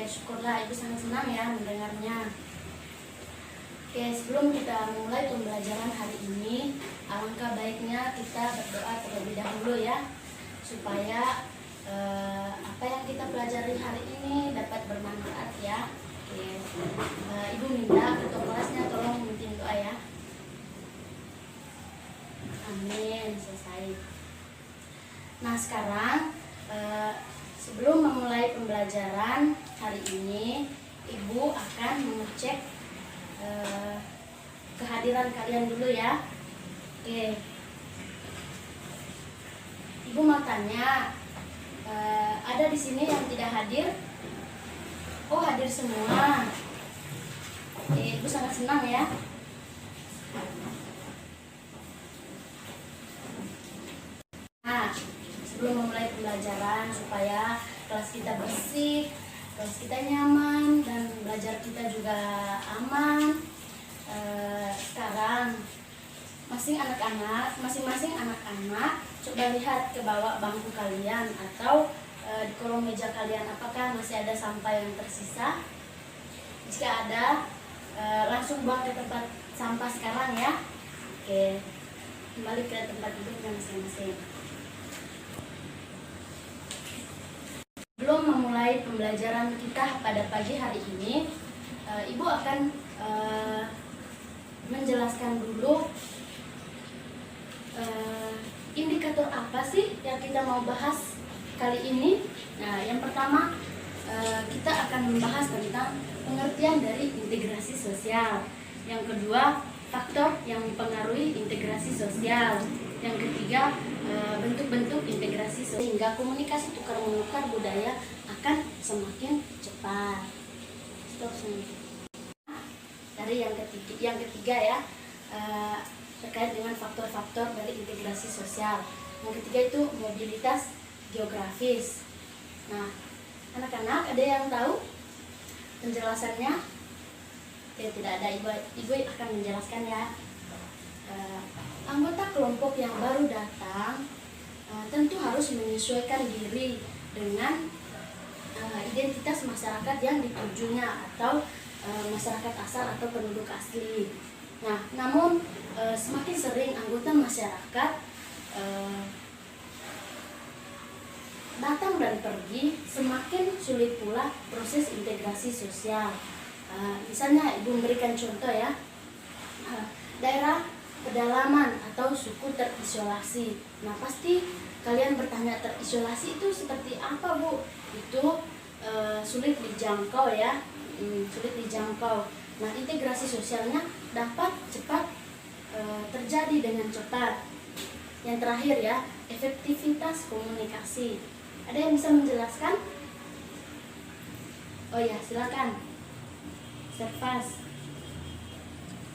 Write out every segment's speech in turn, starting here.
syukurlah Ibu sangat senang ya mendengarnya. Oke, sebelum kita mulai pembelajaran hari ini, alangkah baiknya kita berdoa terlebih dahulu ya, supaya apa yang kita pelajari hari ini dapat bermanfaat ya. Oke, Ibu minta ketua kelasnya tolong memimpin doa ya. Amin, selesai. Nah sekarang sebelum memulai pembelajaran hari ini, Ibu akan mengecek kehadiran kalian dulu ya. Oke, Ibu mau tanya, ada di sini yang tidak hadir? Oh, hadir semua. Oke, Ibu sangat senang ya. Nah, sebelum memulai pembelajaran supaya kelas kita bersih, kelas kita nyaman, dan belajar kita juga aman. Sekarang masing-masing anak-anak coba lihat ke bawah bangku kalian atau di kolong meja kalian, apakah masih ada sampah yang tersisa. Jika ada, langsung buang ke tempat sampah sekarang ya. Oke, kembali ke tempat duduknya masing-masing. Sebelum memulai pembelajaran kita pada pagi hari ini, Ibu akan menjelaskan dulu indikator apa sih yang kita mau bahas kali ini. Nah, yang pertama kita akan membahas tentang pengertian dari integrasi sosial. Yang kedua, faktor yang mempengaruhi integrasi sosial. Yang ketiga, bentuk-bentuk integrasi sosial, sehingga komunikasi tukar-menukar budaya akan semakin cepat. Dari yang ketiga ya, terkait dengan faktor-faktor dari integrasi sosial. Yang ketiga itu mobilitas geografis. Nah, anak-anak ada yang tahu penjelasannya? Oke, tidak ada. Ibu akan menjelaskan ya. Anggota kelompok yang baru datang tentu harus menyesuaikan diri dengan identitas masyarakat yang ditujunya atau masyarakat asal atau penduduk asli. Nah, namun semakin sering anggota masyarakat datang dan pergi, semakin sulit pula proses integrasi sosial. Misalnya Ibu memberikan contoh ya, daerah pedalaman atau suku terisolasi. Nah, pasti kalian bertanya, terisolasi itu seperti apa, Bu? Itu sulit dijangkau ya, sulit dijangkau. Nah, integrasi sosialnya dapat cepat terjadi dengan cepat. Yang terakhir ya, efektivitas komunikasi. Ada yang bisa menjelaskan? Oh ya, silakan. Servas.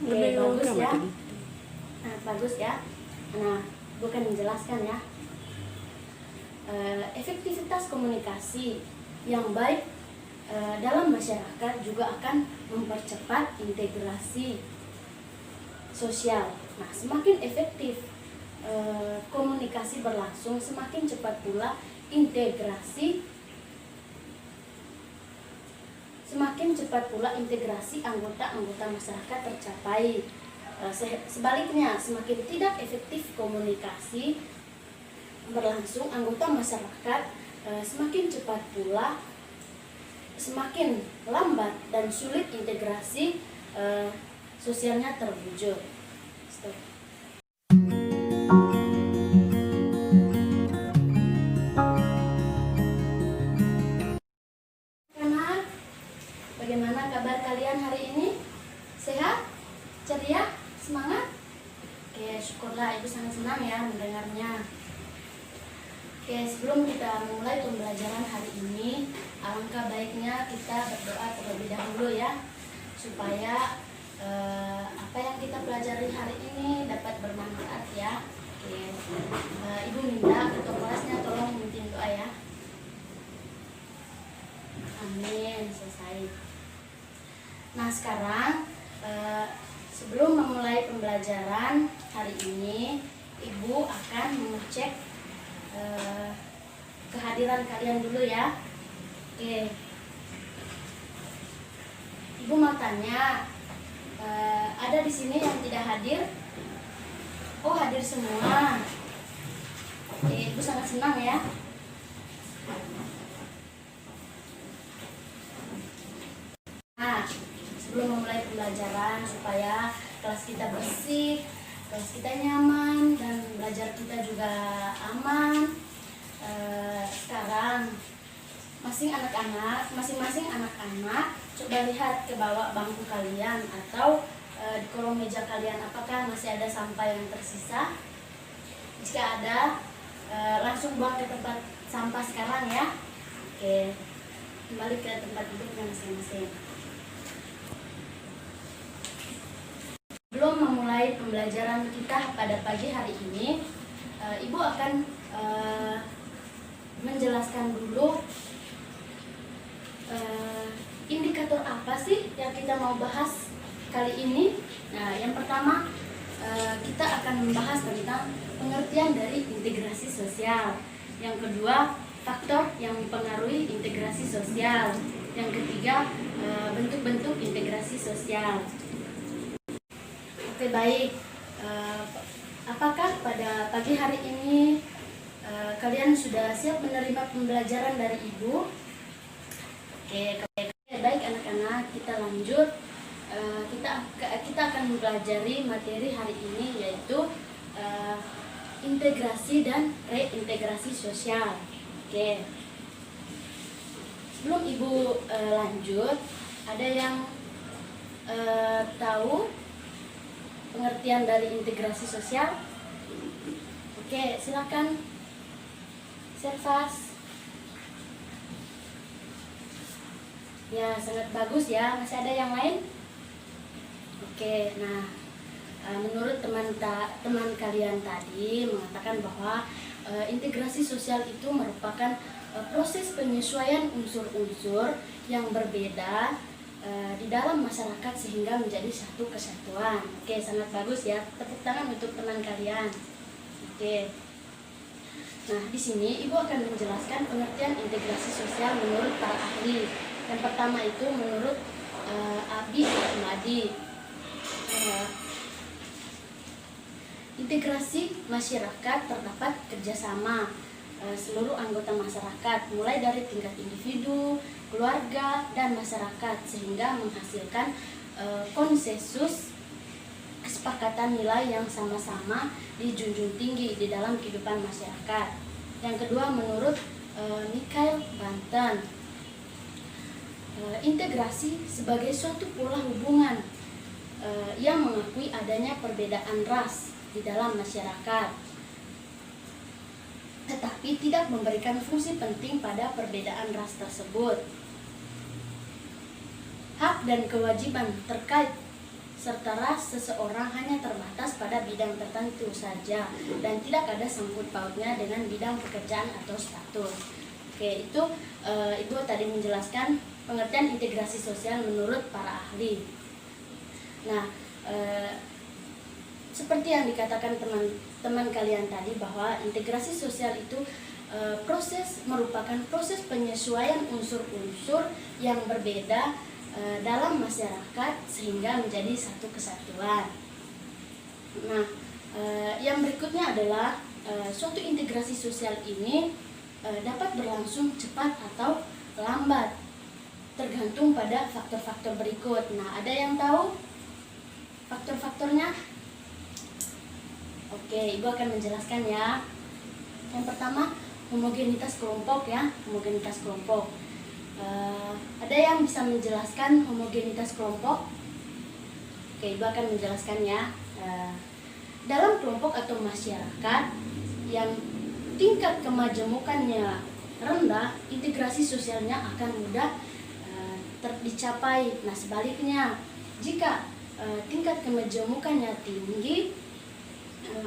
Oke, bagus ya. Nah, bagus ya. Nah, bukan menjelaskan ya. Efektivitas komunikasi yang baik dalam masyarakat juga akan mempercepat integrasi sosial. Nah, semakin efektif komunikasi berlangsung, semakin cepat pula integrasi anggota-anggota masyarakat tercapai. Sebaliknya, semakin tidak efektif komunikasi berlangsung, anggota masyarakat semakin cepat pula semakin lambat dan sulit integrasi sosialnya terwujud. Stop. Anak, bagaimana kabar kalian hari ini? Sehat? Ceria? Semangat? Oke, syukurlah Ibu sangat senang ya mendengarnya. Oke, sebelum kita mulai pembelajaran hari ini, alangkah baiknya kita berdoa terlebih dahulu ya, supaya apa yang kita pelajari hari ini dapat bermanfaat ya. Oke, Ibu minta ketua kelasnya tolong memimpin doa ya. Amin, selesai. Nah sekarang sebelum memulai pembelajaran hari ini, Ibu akan mengecek kehadiran kalian dulu ya. Oke, Ibu mau tanya, ada di sini yang tidak hadir? Oh, hadir semua. Oke, Ibu sangat senang ya. Nah, sebelum memulai pembelajaran supaya kelas kita bersih, kelas kita nyaman, dan belajar kita juga aman. Sekarang masing-masing anak-anak coba lihat ke bawah bangku kalian atau di kolong meja kalian, apakah masih ada sampah yang tersisa? Jika ada, langsung buang ke tempat sampah sekarang ya. Oke, kembali ke tempat duduknya masing-masing. Belum memulai pembelajaran kita pada pagi hari ini, Ibu akan menjelaskan dulu indikator apa sih yang kita mau bahas kali ini. Nah, yang pertama kita akan membahas tentang pengertian dari integrasi sosial. Yang kedua, faktor yang mempengaruhi integrasi sosial. Yang ketiga, bentuk-bentuk integrasi sosial. Oke, baik. Apakah pada pagi hari ini kalian sudah siap menerima pembelajaran dari Ibu? Oke, baik anak-anak, kita lanjut. Kita akan mempelajari materi hari ini, yaitu integrasi dan reintegrasi sosial. Oke. Sebelum Ibu lanjut, ada yang tahu pengertian dari integrasi sosial? Oke, silakan. Servas. Ya, sangat bagus ya. Masih ada yang lain? Oke, nah menurut teman kalian tadi mengatakan bahwa integrasi sosial itu merupakan proses penyesuaian unsur-unsur yang berbeda di dalam masyarakat sehingga menjadi satu kesatuan. Oke, sangat bagus ya. Tepuk tangan untuk teman kalian. Oke. Nah, di sini Ibu akan menjelaskan pengertian integrasi sosial menurut para ahli. Yang pertama itu menurut Abi Ahmadi. Integrasi masyarakat terdapat kerjasama seluruh anggota masyarakat, mulai dari tingkat individu, keluarga, dan masyarakat, sehingga menghasilkan konsensus kesepakatan nilai yang sama-sama dijunjung tinggi di dalam kehidupan masyarakat. Yang kedua menurut Mikhail Banten, integrasi sebagai suatu pola hubungan yang mengakui adanya perbedaan ras di dalam masyarakat, tetapi tidak memberikan fungsi penting pada perbedaan ras tersebut. Hak dan kewajiban terkait serta ras seseorang hanya terbatas pada bidang tertentu saja dan tidak ada sangkut pautnya dengan bidang pekerjaan atau status. Oke, itu Ibu tadi menjelaskan pengertian integrasi sosial menurut para ahli. Nah, seperti yang dikatakan teman-teman kalian tadi bahwa integrasi sosial itu merupakan proses penyesuaian unsur-unsur yang berbeda dalam masyarakat sehingga menjadi satu kesatuan. Nah, yang berikutnya adalah suatu integrasi sosial ini dapat berlangsung cepat atau lambat, tergantung pada faktor-faktor berikut. Nah, ada yang tahu faktor-faktornya? Oke, Ibu akan menjelaskan ya. Yang pertama, homogenitas kelompok ya, homogenitas kelompok. Ada yang bisa menjelaskan homogenitas kelompok? Oke, Ibu akan menjelaskan ya. Dalam kelompok atau masyarakat yang tingkat kemajemukannya rendah, integrasi sosialnya akan mudah dicapai. Nah, sebaliknya, jika tingkat kemajemukannya tinggi,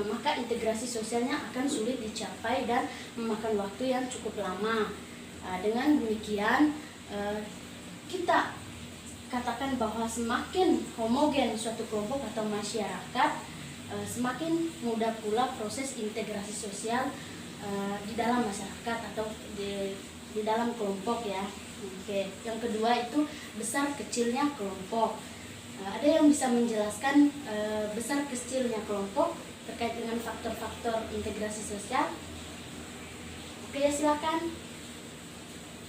maka integrasi sosialnya akan sulit dicapai dan memakan waktu yang cukup lama. Dengan demikian, kita katakan bahwa semakin homogen suatu kelompok atau masyarakat, semakin mudah pula proses integrasi sosial di dalam masyarakat atau di dalam kelompok ya. Oke, yang kedua itu besar kecilnya kelompok. Ada yang bisa menjelaskan besar kecilnya kelompok terkait dengan faktor-faktor integrasi sosial? Oke, silakan.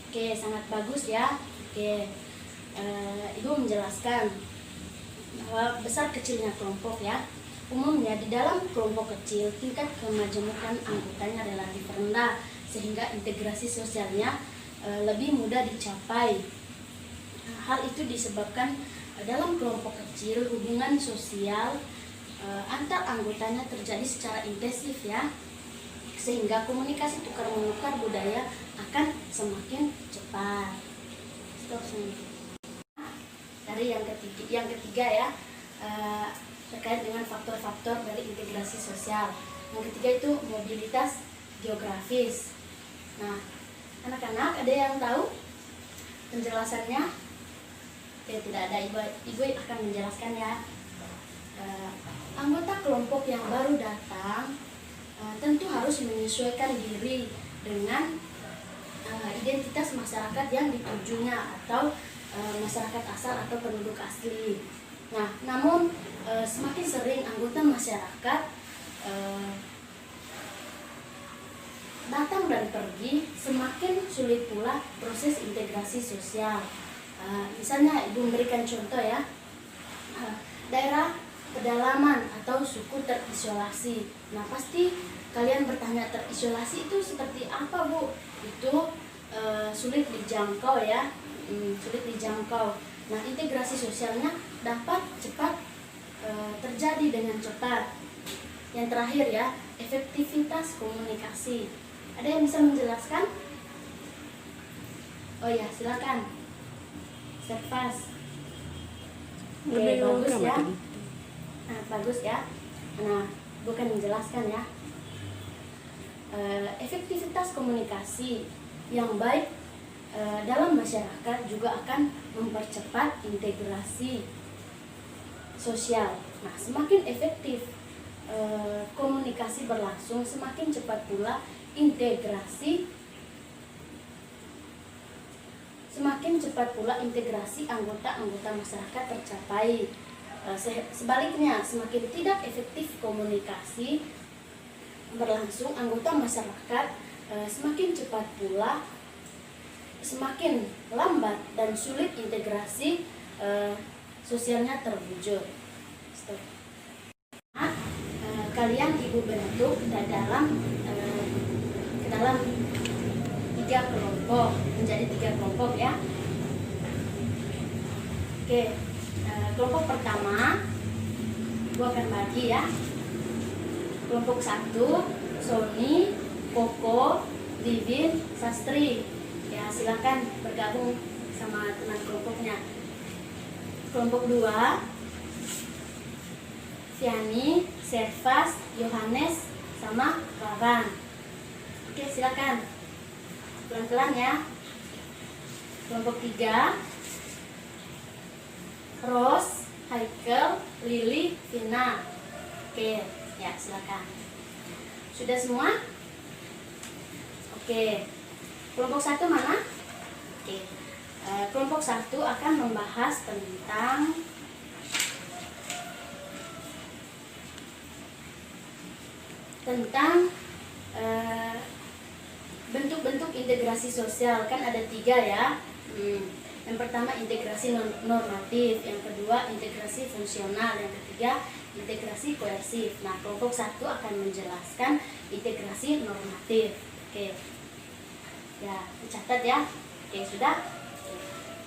Oke, sangat bagus ya. Oke, Ibu menjelaskan bahwa besar kecilnya kelompok ya. Umumnya di dalam kelompok kecil tingkat kemajemukan anggotanya relatif rendah sehingga integrasi sosialnya lebih mudah dicapai. Hal itu disebabkan dalam kelompok kecil hubungan sosial antar anggotanya terjadi secara intensif ya, sehingga komunikasi tukar menukar budaya akan semakin cepat. Dari yang ketiga ya, terkait dengan faktor-faktor dari integrasi sosial. Yang ketiga itu mobilitas geografis. Nah, anak-anak ada yang tahu penjelasannya? Oke, tidak ada, ibu akan menjelaskan ya. Anggota kelompok yang baru datang tentu harus menyesuaikan diri dengan identitas masyarakat yang ditujunya atau masyarakat asal atau penduduk asli. Nah, namun semakin sering anggota masyarakat datang dan pergi, semakin sulit pula proses integrasi sosial. Misalnya ibu memberikan contoh ya, daerah pedalaman atau suku terisolasi. Nah, pasti kalian bertanya, terisolasi itu seperti apa, Bu? Itu sulit dijangkau ya, sulit dijangkau. Nah, integrasi sosialnya dapat cepat terjadi dengan cepat. Yang terakhir ya, efektivitas komunikasi. Ada yang bisa menjelaskan? Oh ya, silakan. Servas. Oke, bagus ya. Nah, bagus ya. Nah, bukan menjelaskan ya. Efektivitas komunikasi yang baik dalam masyarakat juga akan mempercepat integrasi sosial. Nah, semakin efektif komunikasi berlangsung, semakin cepat pula integrasi anggota-anggota masyarakat tercapai. Sebaliknya, semakin tidak efektif komunikasi berlangsung, anggota masyarakat semakin lambat dan sulit integrasi sosialnya terwujud. Kalian ibu bentuk ke dalam 3 kelompok, menjadi 3 kelompok ya. Oke, kelompok pertama ibu akan bagi ya. Kelompok 1, Sony, Koko, Livin, Sastri. Ya, silakan bergabung sama teman kelompoknya. Kelompok 2, Fiani, Servas, Yohanes, sama Ravan. Oke, silakan. Pelan-pelan ya. Kelompok 3, Ros, Haikel, Lili, Vina. Oke, ya silakan. Sudah semua? Oke. Kelompok 1 mana? Oke. Kelompok 1 akan membahas tentang bentuk-bentuk integrasi sosial. Kan ada 3 ya. Yang pertama integrasi normatif, yang kedua integrasi fungsional, yang ketiga integrasi koersif. Nah, kelompok 1 akan menjelaskan integrasi normatif. Oke. Ya, dicatat ya. Oke, sudah?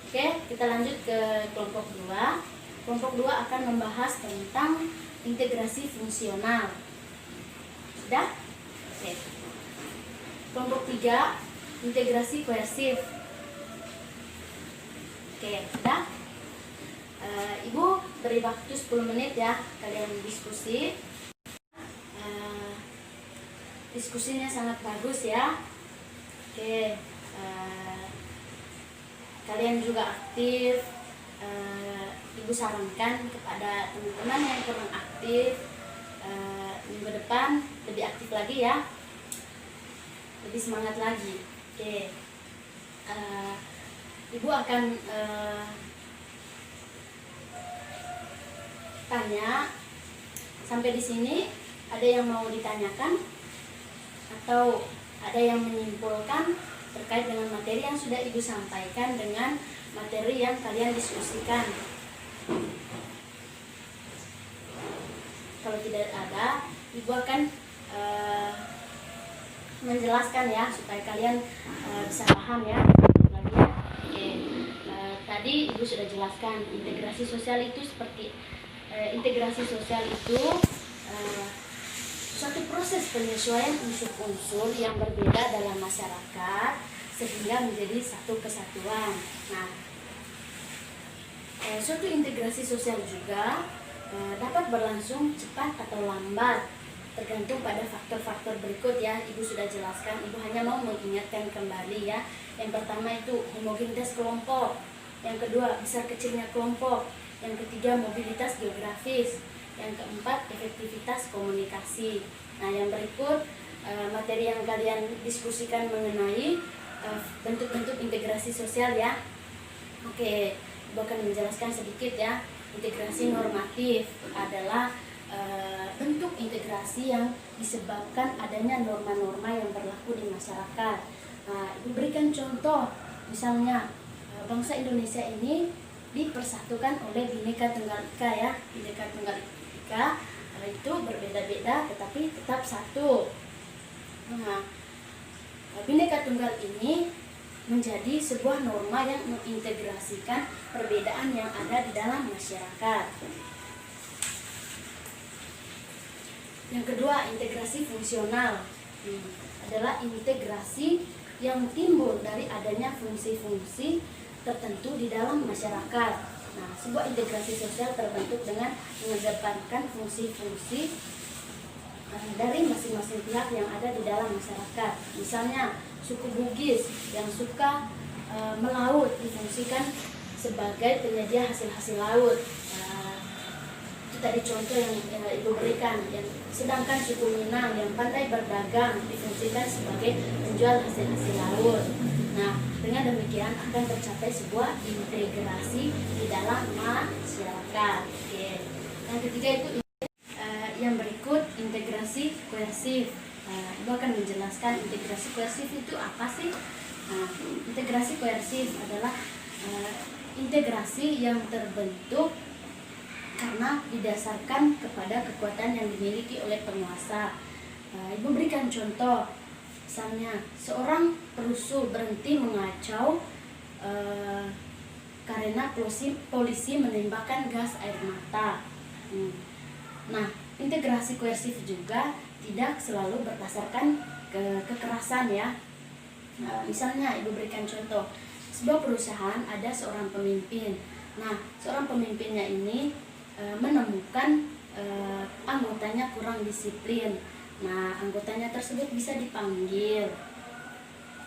Oke, kita lanjut ke kelompok 2. Kelompok 2 akan membahas tentang integrasi fungsional. Sudah? Oke. Kelompok 3, integrasi koersif. Oke, sudah? Ibu beri waktu 10 menit ya, kalian diskusi. Diskusinya sangat bagus ya. Oke, kalian juga aktif. Ibu sarankan kepada teman-teman yang kurang aktif, minggu depan lebih aktif lagi ya, lebih semangat lagi. Oke, Ibu akan tanya. Sampai di sini ada yang mau ditanyakan atau ada yang menyimpulkan terkait dengan materi yang sudah Ibu sampaikan dengan materi yang kalian diskusikan? Kalau tidak ada, Ibu akan menjelaskan ya supaya kalian bisa paham ya. Lagi ya. Oke. Tadi Ibu sudah jelaskan integrasi sosial itu seperti integrasi sosial itu suatu proses penyesuaian unsur-unsur yang berbeda dalam masyarakat sehingga menjadi satu kesatuan. Nah, suatu integrasi sosial juga dapat berlangsung cepat atau lambat tergantung pada faktor-faktor berikut ya. Ibu sudah jelaskan, Ibu hanya mau mengingatkan kembali ya. Yang pertama itu homogenitas kelompok, yang kedua besar kecilnya kelompok, yang ketiga mobilitas geografis, yang keempat efektivitas komunikasi. Nah, yang berikut materi yang kalian diskusikan mengenai bentuk-bentuk integrasi sosial ya. Oke, Ibu akan menjelaskan sedikit ya. Integrasi normatif adalah bentuk integrasi yang disebabkan adanya norma-norma yang berlaku di masyarakat. Nah, Ibu berikan contoh, misalnya bangsa Indonesia ini dipersatukan oleh Bhinneka Tunggal Ika ya. Bhinneka Tunggal Ika itu berbeda-beda tetapi tetap satu. Nah, Bhinneka Tunggal ini menjadi sebuah norma yang mengintegrasikan perbedaan yang ada di dalam masyarakat. Yang kedua, integrasi fungsional adalah integrasi yang timbul dari adanya fungsi-fungsi tertentu di dalam masyarakat. Nah, sebuah integrasi sosial terbentuk dengan mengedepankan fungsi-fungsi dari masing-masing pihak yang ada di dalam masyarakat. Misalnya, suku Bugis yang suka melaut difungsikan sebagai penyedia hasil-hasil laut. Itu tadi contoh yang Ibu berikan. Sedangkan suku Minang yang pandai berdagang difungsikan sebagai penjual hasil-hasil laut. Nah, dengan demikian akan tercapai sebuah integrasi di dalam masyarakat. Oke. Yang ketiga itu yang berikut integrasi koersif. Ibu akan menjelaskan integrasi koersif itu apa sih? Integrasi koersif adalah integrasi yang terbentuk karena didasarkan kepada kekuatan yang dimiliki oleh penguasa. Ibu berikan contoh. Misalnya, seorang perusuh berhenti mengacau karena polisi menembakkan gas air mata. Nah, integrasi koersif juga tidak selalu berdasarkan kekerasan ya. Nah, misalnya Ibu berikan contoh. Sebuah perusahaan ada seorang pemimpin. Nah, seorang pemimpinnya ini menemukan anggotanya kurang disiplin. Nah, anggotanya tersebut bisa dipanggil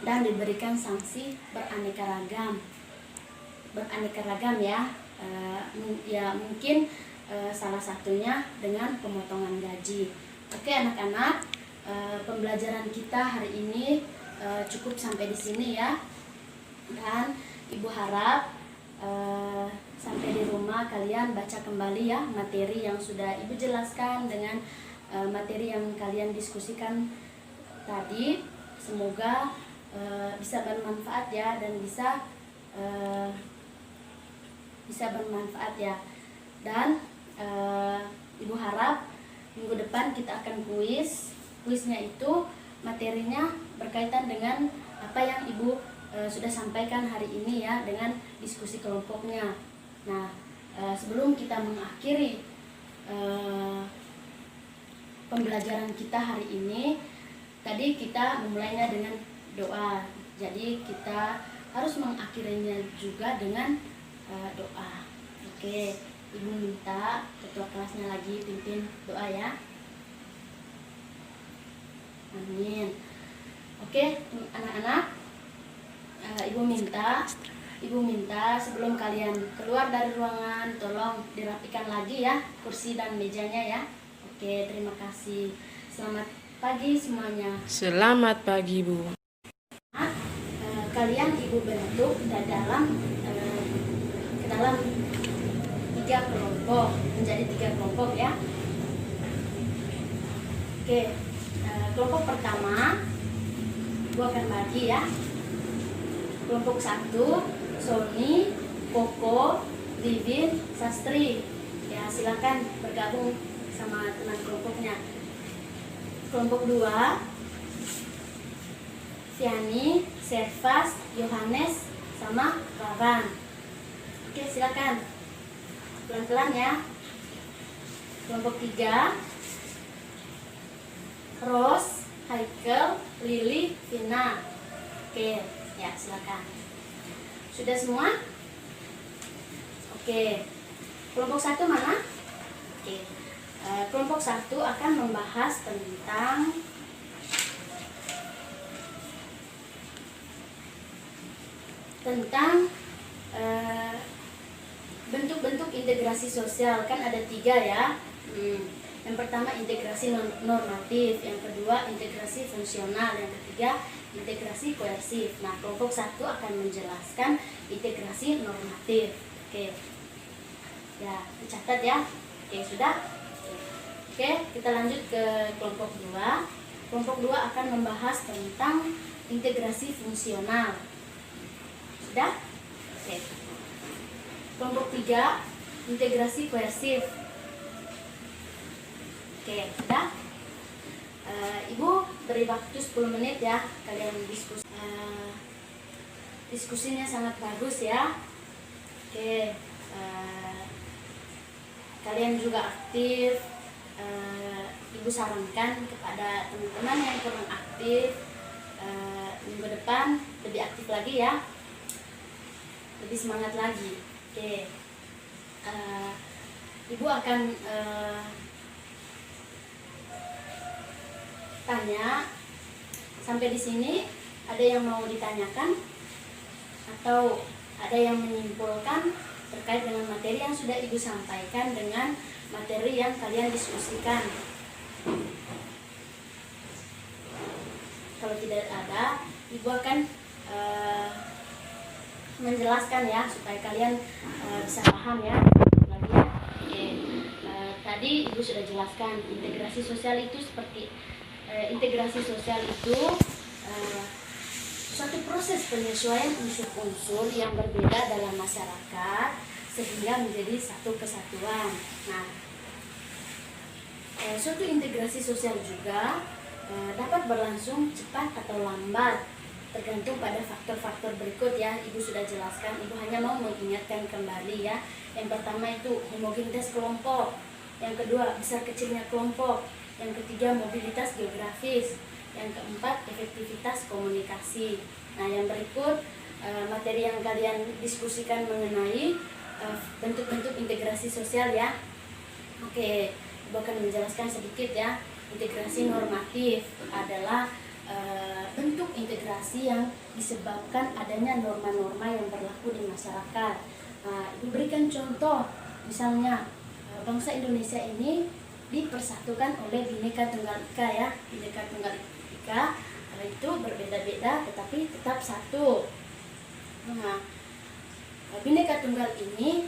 dan diberikan sanksi beraneka ragam ya. Ya mungkin salah satunya dengan pemotongan gaji. Oke anak-anak, pembelajaran kita hari ini cukup sampai di sini ya. Dan Ibu harap sampai di rumah kalian baca kembali ya materi yang sudah Ibu jelaskan dengan materi yang kalian diskusikan tadi. Semoga bisa bermanfaat ya dan bisa bermanfaat ya. Dan Ibu harap minggu depan kita akan kuis. Kuisnya itu materinya berkaitan dengan apa yang Ibu sudah sampaikan hari ini ya, dengan diskusi kelompoknya. Nah, sebelum kita mengakhiri pembelajaran kita hari ini, tadi kita memulainya dengan doa. Jadi kita harus mengakhirinya juga dengan doa. Oke, Ibu minta ketua kelasnya lagi pimpin doa ya. Amin. Oke, anak-anak, Ibu minta sebelum kalian keluar dari ruangan, tolong dirapikan lagi ya kursi dan mejanya ya. Oke, terima kasih. Selamat pagi semuanya. Selamat pagi, Bu. kalian ibu bentuk ke dalam 3 kelompok, menjadi 3 kelompok ya. Oke, kelompok pertama ibu akan bagi ya. Kelompok 1, Sony, Koko, Livin, Sastri. Ya, silakan bergabung sama teman kelompoknya. Kelompok 2, Fiani, Servas, Yohanes, sama Ravan. Oke, silakan. Pelan-pelan ya. Kelompok 3, Ros, Haikel, Lili, Vina. Oke, ya silakan. Sudah semua? Oke. Kelompok 1 mana? Oke. Kelompok 1 akan membahas tentang bentuk-bentuk integrasi sosial. Kan ada 3 ya. Yang pertama integrasi normatif, yang kedua integrasi fungsional, yang ketiga integrasi koersif. Nah, kelompok 1 akan menjelaskan integrasi normatif. Oke. Ya, dicatat ya. Oke, sudah? Oke, kita lanjut ke kelompok 2. Kelompok 2 akan membahas tentang integrasi fungsional. Sudah? Oke. Kelompok 3, integrasi koersif. Oke, sudah? Ibu beri waktu 10 menit ya, kalian diskusi. Diskusinya sangat bagus ya. Oke, kalian juga aktif. Ibu sarankan kepada teman-teman yang kurang aktif, minggu depan lebih aktif lagi ya, lebih semangat lagi. Oke, Ibu akan tanya sampai di sini. Ada yang mau ditanyakan atau ada yang menyimpulkan terkait dengan materi yang sudah Ibu sampaikan dengan materi yang kalian diskusikan? Kalau tidak ada, Ibu akan menjelaskan ya supaya kalian bisa paham ya. Lagi ya. Oke. Tadi Ibu sudah jelaskan integrasi sosial itu seperti integrasi sosial itu suatu proses penyesuaian unsur-unsur yang berbeda dalam masyarakat sehingga menjadi satu kesatuan. Nah, suatu integrasi sosial juga dapat berlangsung cepat atau lambat, tergantung pada faktor-faktor berikut ya. Ibu sudah jelaskan, Ibu hanya mau mengingatkan kembali ya. Yang pertama itu homogenitas kelompok, yang kedua besar kecilnya kelompok, yang ketiga mobilitas geografis, yang keempat efektivitas komunikasi. Nah, yang berikut materi yang kalian diskusikan mengenai bentuk-bentuk integrasi sosial ya. Oke, Ibu akan menjelaskan sedikit ya. Integrasi normatif adalah bentuk integrasi yang disebabkan adanya norma-norma yang berlaku di masyarakat. Ibu berikan contoh, misalnya bangsa Indonesia ini dipersatukan oleh Bhinneka Tunggal Ika ya. Bhinneka Tunggal Ika itu berbeda-beda tetapi tetap satu. Nah, Bhinneka Tunggal ini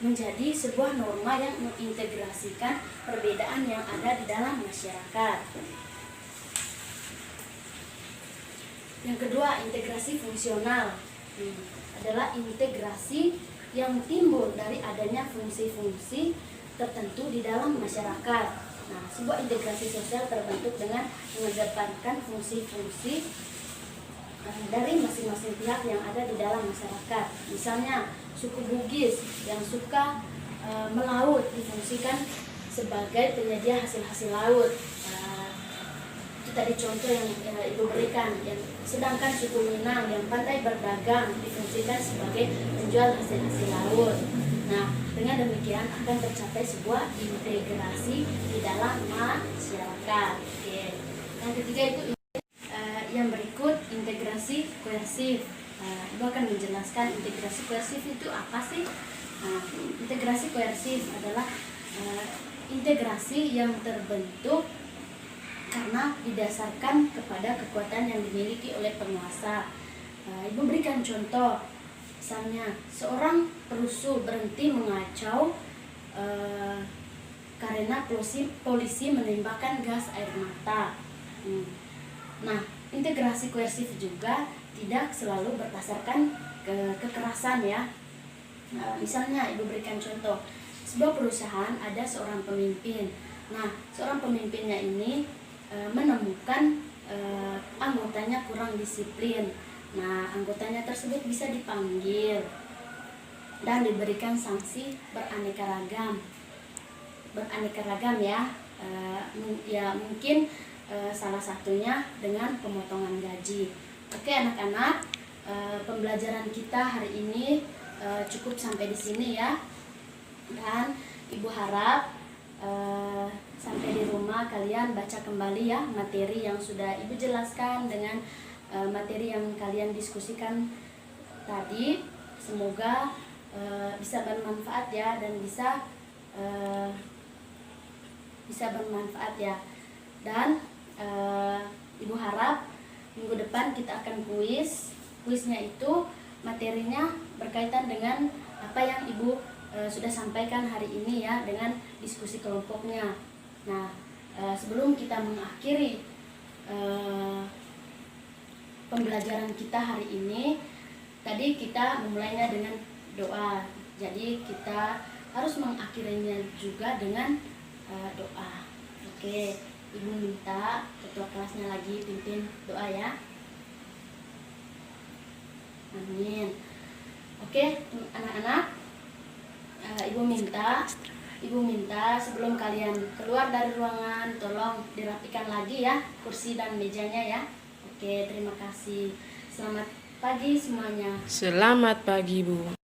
menjadi sebuah norma yang mengintegrasikan perbedaan yang ada di dalam masyarakat. Yang kedua, integrasi fungsional adalah integrasi yang timbul dari adanya fungsi-fungsi tertentu di dalam masyarakat. Nah, sebuah integrasi sosial terbentuk dengan mengedepankan fungsi-fungsi dari masing-masing pihak yang ada di dalam masyarakat. Misalnya suku Bugis yang suka melaut difungsikan sebagai penyedia hasil-hasil laut. Itu tadi contoh yang Ibu berikan. Sedangkan suku Minang yang pandai berdagang difungsikan sebagai penjual hasil-hasil laut. Nah, dengan demikian akan tercapai sebuah integrasi di dalam masyarakat. Oke. Yang ketiga itu yang berikut integrasi koersif. Ibu akan menjelaskan integrasi koersif itu apa sih? Integrasi koersif adalah integrasi yang terbentuk karena didasarkan kepada kekuatan yang dimiliki oleh penguasa. Ibu berikan contoh, misalnya seorang perusuh berhenti mengacau karena polisi menembakkan gas air mata. Nah, integrasi koersif juga tidak selalu berdasarkan kekerasan ya. Misalnya ibu berikan contoh, sebuah perusahaan ada seorang pemimpin. Nah, seorang pemimpinnya ini menemukan anggotanya kurang disiplin. Nah, anggotanya tersebut bisa dipanggil dan diberikan sanksi beraneka ragam ya. Ya mungkin salah satunya dengan pemotongan gaji. Oke anak-anak, pembelajaran kita hari ini cukup sampai di sini ya. Dan ibu harap sampai di rumah kalian baca kembali ya materi yang sudah ibu jelaskan dengan materi yang kalian diskusikan tadi. Semoga bisa bermanfaat ya, dan bisa bermanfaat ya. Dan ibu harap minggu depan kita akan kuisnya itu materinya berkaitan dengan apa yang ibu sudah sampaikan hari ini ya, dengan diskusi kelompoknya. Nah, sebelum kita mengakhiri pembelajaran kita hari ini, tadi kita memulainya dengan doa. Jadi kita harus mengakhirinya juga dengan doa. Oke, ibu minta ketua kelasnya lagi pimpin doa ya. Amin. Oke anak-anak, ibu minta sebelum kalian keluar dari ruangan tolong dirapikan lagi ya kursi dan mejanya ya. Oke, terima kasih. Selamat pagi semuanya. Selamat pagi, Bu.